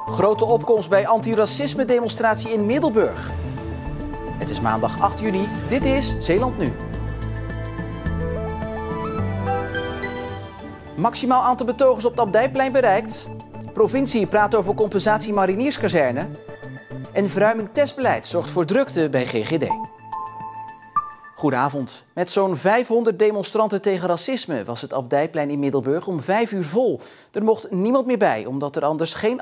Grote opkomst bij antiracisme-demonstratie in Middelburg. Het is maandag 8 juni. Dit is Zeeland Nu. Maximaal aantal betogers op het Abdijplein bereikt. Provincie praat over compensatie marinierskazerne. En verruiming testbeleid zorgt voor drukte bij GGD. Goedenavond. Met zo'n 500 demonstranten tegen racisme was het Abdijplein in Middelburg om 5 uur vol. Er mocht niemand meer bij, omdat er anders geen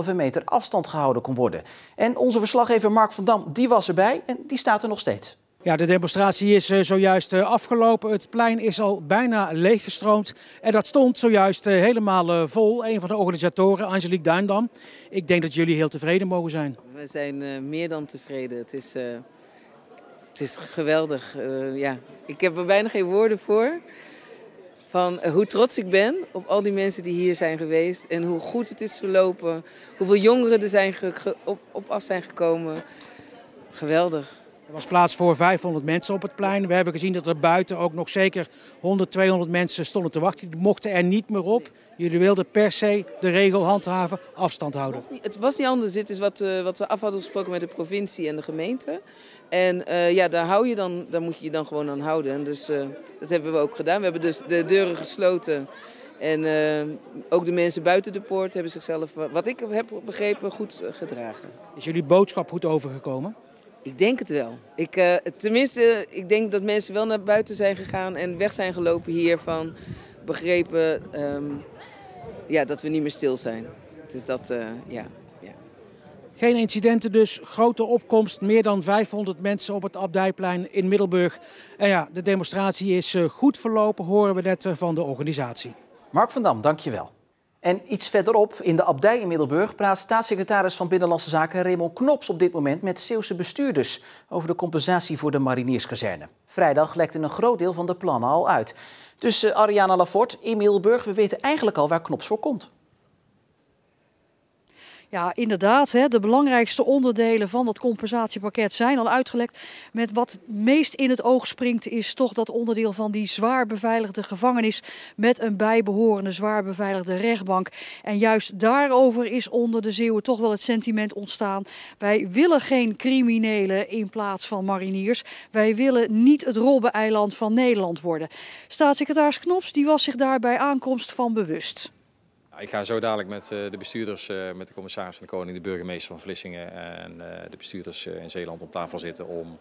1,5 meter afstand gehouden kon worden. En onze verslaggever Mark van Dam, die was erbij en die staat er nog steeds. Ja, de demonstratie is zojuist afgelopen. Het plein is al bijna leeggestroomd. En dat stond zojuist helemaal vol. Een van de organisatoren, Angelique Duindam. Ik denk dat jullie heel tevreden mogen zijn. We zijn meer dan tevreden. Het is geweldig. Ja. Ik heb er bijna geen woorden voor. Van hoe trots ik ben op al die mensen die hier zijn geweest. En hoe goed het is verlopen. Hoeveel jongeren er zijn op af zijn gekomen. Geweldig. Er was plaats voor 500 mensen op het plein. We hebben gezien dat er buiten ook nog zeker 100, 200 mensen stonden te wachten. Die mochten er niet meer op. Jullie wilden per se de regel handhaven, afstand houden. Het was niet anders. Dit is wat we af hadden gesproken met de provincie en de gemeente. En ja, daar moet je je dan gewoon aan houden. En dus dat hebben we ook gedaan. We hebben dus de deuren gesloten. En ook de mensen buiten de poort hebben zichzelf, wat ik heb begrepen, goed gedragen. Is jullie boodschap goed overgekomen? Ik denk het wel. Ik denk dat mensen wel naar buiten zijn gegaan en weg zijn gelopen hiervan. Begrepen dat we niet meer stil zijn. Dus dat, ja. Geen incidenten dus, grote opkomst, meer dan 500 mensen op het Abdijplein in Middelburg. En ja, de demonstratie is goed verlopen, horen we net van de organisatie. Mark van Dam, dankjewel. En iets verderop, in de Abdij in Middelburg, praat staatssecretaris van Binnenlandse Zaken Raymond Knops op dit moment met Zeeuwse bestuurders over de compensatie voor de marinierskazerne. Vrijdag lekte een groot deel van de plannen al uit. Dus Ariana Lafort in Middelburg, we weten eigenlijk al waar Knops voor komt. Ja, inderdaad. De belangrijkste onderdelen van dat compensatiepakket zijn al uitgelekt. Met wat het meest in het oog springt is toch dat onderdeel van die zwaar beveiligde gevangenis met een bijbehorende zwaar beveiligde rechtbank. En juist daarover is onder de Zeeuwen toch wel het sentiment ontstaan. Wij willen geen criminelen in plaats van mariniers. Wij willen niet het Robben-eiland van Nederland worden. Staatssecretaris Knops die was zich daar bij aankomst van bewust. Ik ga zo dadelijk met de bestuurders, met de commissaris van de Koning, de burgemeester van Vlissingen en de bestuurders in Zeeland op tafel zitten om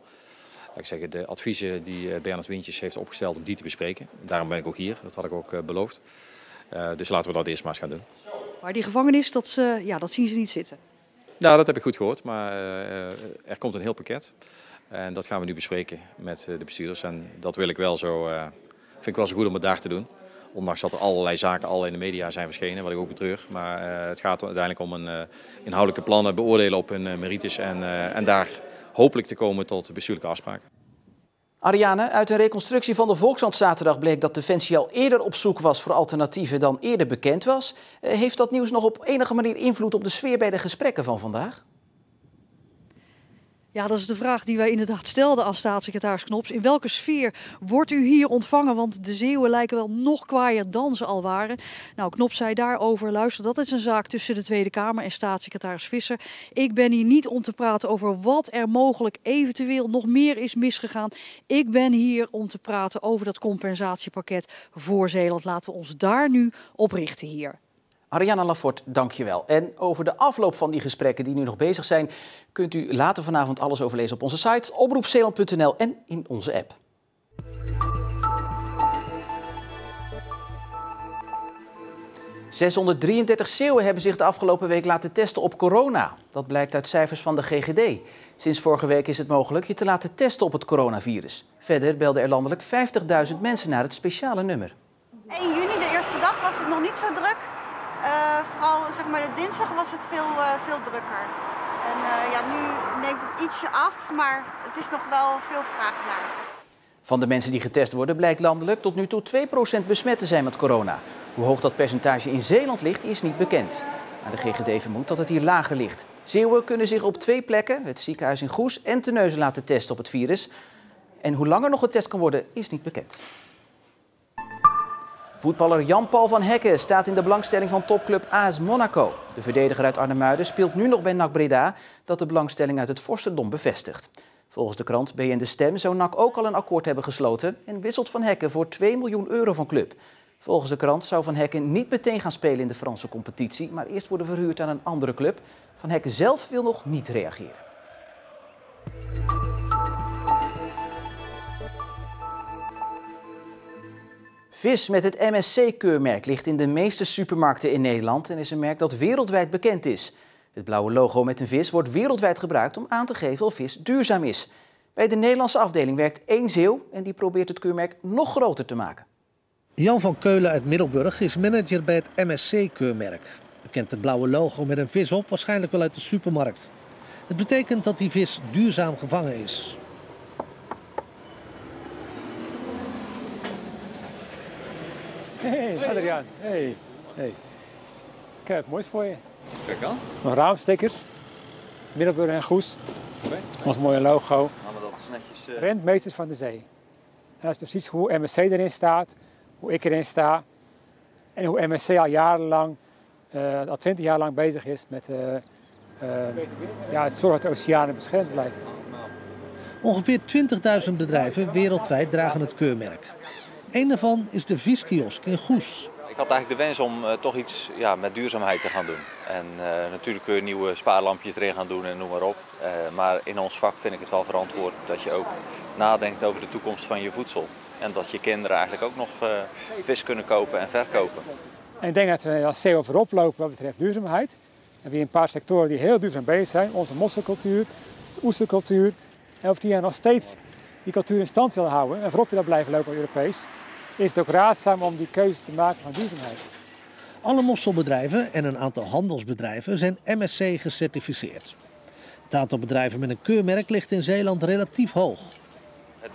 de adviezen die Bernard Wientjes heeft opgesteld om die te bespreken. Daarom ben ik ook hier, dat had ik ook beloofd. Dus laten we dat eerst maar eens gaan doen. Maar die gevangenis, dat zien ze niet zitten. Nou, dat heb ik goed gehoord, maar er komt een heel pakket. En dat gaan we nu bespreken met de bestuurders. En dat wil ik wel vind ik wel zo goed om het daar te doen. Ondanks dat er allerlei zaken al in de media zijn verschenen, wat ik ook betreur. Maar het gaat uiteindelijk om een inhoudelijke plannen beoordelen op hun merites en daar hopelijk te komen tot bestuurlijke afspraken. Ariane, uit een reconstructie van de Volkskrant zaterdag bleek dat Defensie al eerder op zoek was voor alternatieven dan eerder bekend was. Heeft dat nieuws nog op enige manier invloed op de sfeer bij de gesprekken van vandaag? Ja, dat is de vraag die wij inderdaad stelden aan staatssecretaris Knops. In welke sfeer wordt u hier ontvangen? Want de Zeeuwen lijken wel nog kwaaier dan ze al waren. Nou, Knops zei daarover, luister, dat is een zaak tussen de Tweede Kamer en staatssecretaris Visser. Ik ben hier niet om te praten over wat er mogelijk eventueel nog meer is misgegaan. Ik ben hier om te praten over dat compensatiepakket voor Zeeland. Laten we ons daar nu op richten hier. Ariana Lafort, dankjewel. En over de afloop van die gesprekken die nu nog bezig zijn, kunt u later vanavond alles overlezen op onze site, oproepzeeland.nl en in onze app. ...633 Zeeuwen hebben zich de afgelopen week laten testen op corona. Dat blijkt uit cijfers van de GGD. Sinds vorige week is het mogelijk je te laten testen op het coronavirus. Verder belden er landelijk 50.000 mensen naar het speciale nummer. 1 juni, de eerste dag, was het nog niet zo druk. Vooral de dinsdag was het veel drukker. En nu neemt het ietsje af, maar het is nog wel veel vraag naar. Van de mensen die getest worden blijkt landelijk tot nu toe 2% besmet te zijn met corona. Hoe hoog dat percentage in Zeeland ligt is niet bekend. Maar de GGD vermoedt dat het hier lager ligt. Zeeuwen kunnen zich op 2 plekken, het ziekenhuis in Goes en Terneuzen, laten testen op het virus. En hoe langer nog getest kan worden is niet bekend. Voetballer Jan-Paul van Hekken staat in de belangstelling van topclub AS Monaco. De verdediger uit Arnhemuiden speelt nu nog bij NAC Breda, dat de belangstelling uit het vorstendom bevestigt. Volgens de krant BN De Stem zou NAC ook al een akkoord hebben gesloten en wisselt Van Hekken voor 2 miljoen euro van club. Volgens de krant zou Van Hekken niet meteen gaan spelen in de Franse competitie, maar eerst worden verhuurd aan een andere club. Van Hekken zelf wil nog niet reageren. Vis met het MSC-keurmerk ligt in de meeste supermarkten in Nederland en is een merk dat wereldwijd bekend is. Het blauwe logo met een vis wordt wereldwijd gebruikt om aan te geven of vis duurzaam is. Bij de Nederlandse afdeling werkt 1 Zeeuw en die probeert het keurmerk nog groter te maken. Jan van Keulen uit Middelburg is manager bij het MSC-keurmerk. U kent het blauwe logo met een vis op, waarschijnlijk wel uit de supermarkt. Het betekent dat die vis duurzaam gevangen is. Hey Adriaan, hey. Ik heb het moois voor je. Kijk aan. Nog raamstickers, Middelburg en Goes. Okay. Ons mooie logo. Allemaal dat is netjes. Rentmeesters van de zee. En dat is precies hoe MSC erin staat, hoe ik erin sta. En hoe MSC al jarenlang, al 20 jaar lang bezig is met het zorgen dat de oceanen beschermd blijven. Ongeveer 20.000 bedrijven wereldwijd dragen het keurmerk. Eén daarvan is de viskiosk in Goes. Ik had eigenlijk de wens om toch iets met duurzaamheid te gaan doen. En natuurlijk kun je nieuwe spaarlampjes erin gaan doen en noem maar op. Maar in ons vak vind ik het wel verantwoord dat je ook nadenkt over de toekomst van je voedsel. En dat je kinderen eigenlijk ook nog vis kunnen kopen en verkopen. En ik denk dat we als CEO voorop lopen wat betreft duurzaamheid. We hebben hier een paar sectoren die heel duurzaam bezig zijn. Onze mosselcultuur, de oestercultuur. En of die nog steeds die cultuur in stand willen houden en voorop willen blijven lopen Europees, is het ook raadzaam om die keuze te maken van duurzaamheid. Alle mosselbedrijven en een aantal handelsbedrijven zijn MSC gecertificeerd. Het aantal bedrijven met een keurmerk ligt in Zeeland relatief hoog. Het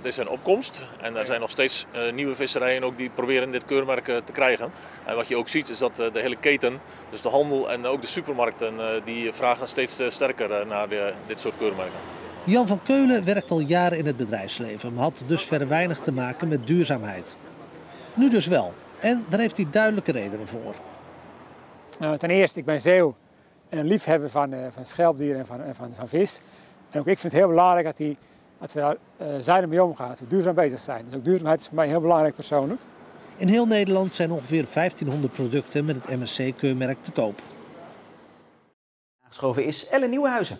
is een opkomst en er zijn nog steeds nieuwe visserijen ook die proberen dit keurmerk te krijgen. En wat je ook ziet is dat de hele keten, dus de handel en ook de supermarkten, die vragen steeds sterker naar dit soort keurmerken. Jan van Keulen werkt al jaren in het bedrijfsleven, maar had dus verder weinig te maken met duurzaamheid. Nu dus wel. En daar heeft hij duidelijke redenen voor. Ten eerste, ik ben Zeeuw en een liefhebber van schelpdieren en van vis. En ook ik vind het heel belangrijk dat we daar zuinig mee omgaan, dat we duurzaam bezig zijn. Dus ook duurzaamheid is voor mij heel belangrijk persoonlijk. In heel Nederland zijn ongeveer 1500 producten met het MSC-keurmerk te koop. Aangeschoven is Ellen Nieuwenhuizen.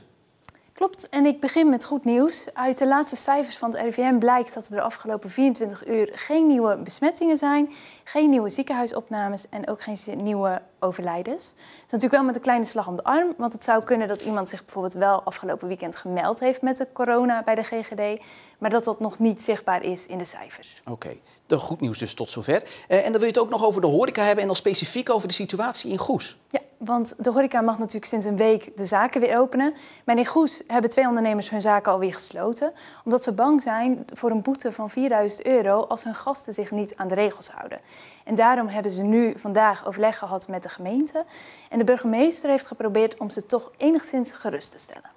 Klopt, en ik begin met goed nieuws. Uit de laatste cijfers van het RIVM blijkt dat er de afgelopen 24 uur geen nieuwe besmettingen zijn, geen nieuwe ziekenhuisopnames en ook geen nieuwe overlijdens. Het is natuurlijk wel met een kleine slag om de arm, want het zou kunnen dat iemand zich bijvoorbeeld wel afgelopen weekend gemeld heeft met de corona bij de GGD, maar dat dat nog niet zichtbaar is in de cijfers. Oké, goed nieuws dus tot zover. En dan wil je het ook nog over de horeca hebben en dan specifiek over de situatie in Goes. Ja, want de horeca mag natuurlijk sinds een week de zaken weer openen. Maar in Goes hebben 2 ondernemers hun zaken alweer gesloten, omdat ze bang zijn voor een boete van €4.000 als hun gasten zich niet aan de regels houden. En daarom hebben ze nu vandaag overleg gehad met de gemeente. En de burgemeester heeft geprobeerd om ze toch enigszins gerust te stellen.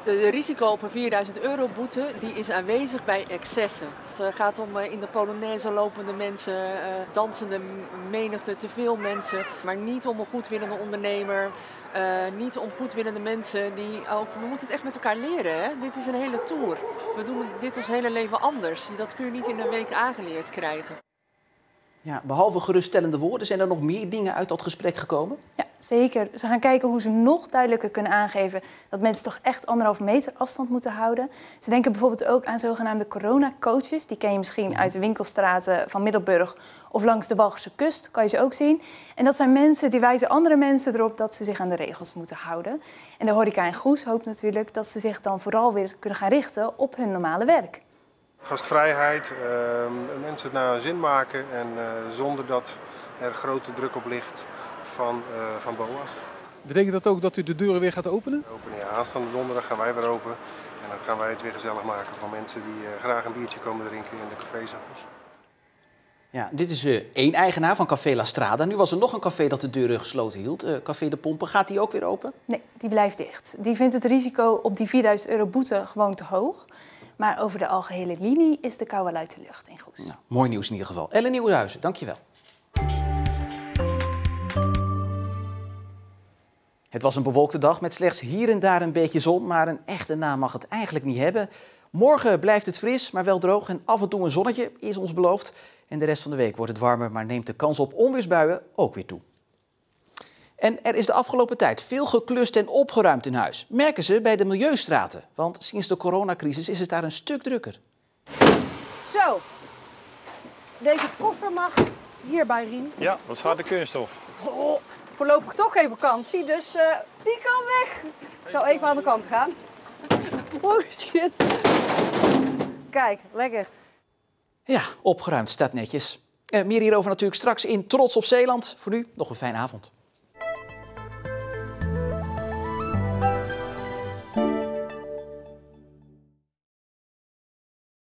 De risico op een €4.000 boete die is aanwezig bij excessen. Het gaat om in de Polonaise lopende mensen, dansende menigte, te veel mensen. Maar niet om een goedwillende ondernemer, niet om goedwillende mensen die ook... We moeten het echt met elkaar leren, hè? Dit is een hele tour. We doen dit ons hele leven anders. Dat kun je niet in een week aangeleerd krijgen. Ja, behalve geruststellende woorden, zijn er nog meer dingen uit dat gesprek gekomen? Ja, zeker. Ze gaan kijken hoe ze nog duidelijker kunnen aangeven dat mensen toch echt 1,5 meter afstand moeten houden. Ze denken bijvoorbeeld ook aan zogenaamde coronacoaches. Die ken je misschien uit de winkelstraten van Middelburg of langs de Walcherse kust, kan je ze ook zien. En dat zijn mensen die wijzen andere mensen erop dat ze zich aan de regels moeten houden. En de horeca in Goes hoopt natuurlijk dat ze zich dan vooral weer kunnen gaan richten op hun normale werk. Gastvrijheid, mensen het naar hun zin maken en zonder dat er grote druk op ligt van BOA's. Betekent dat ook dat u de deuren weer gaat openen? Ja, aanstaande donderdag gaan wij weer open en dan gaan wij het weer gezellig maken voor mensen die graag een biertje komen drinken in de cafés. Ja, dit is één eigenaar van Café La Strada. Nu was er nog een café dat de deuren gesloten hield, Café de Pompen. Gaat die ook weer open? Nee, die blijft dicht. Die vindt het risico op die €4.000 boete gewoon te hoog. Maar over de algehele linie is de kou wel uit de lucht in Goes. Nou, mooi nieuws in ieder geval. Ellen Nieuwenhuizen, dankjewel. Het was een bewolkte dag met slechts hier en daar een beetje zon, maar een echte naam mag het eigenlijk niet hebben. Morgen blijft het fris, maar wel droog en af en toe een zonnetje is ons beloofd. En de rest van de week wordt het warmer, maar neemt de kans op onweersbuien ook weer toe. En er is de afgelopen tijd veel geklust en opgeruimd in huis. Merken ze bij de milieustraten, want sinds de coronacrisis is het daar een stuk drukker. Zo, deze koffer mag hierbij, Rien. Ja, wat gaat de kunststof? Oh, voorlopig toch geen vakantie, dus die kan weg. Ik zal even aan de kant gaan. Oh shit. Kijk, lekker. Ja, opgeruimd staat netjes. Meer hierover natuurlijk straks in Trots op Zeeland. Voor nu nog een fijne avond.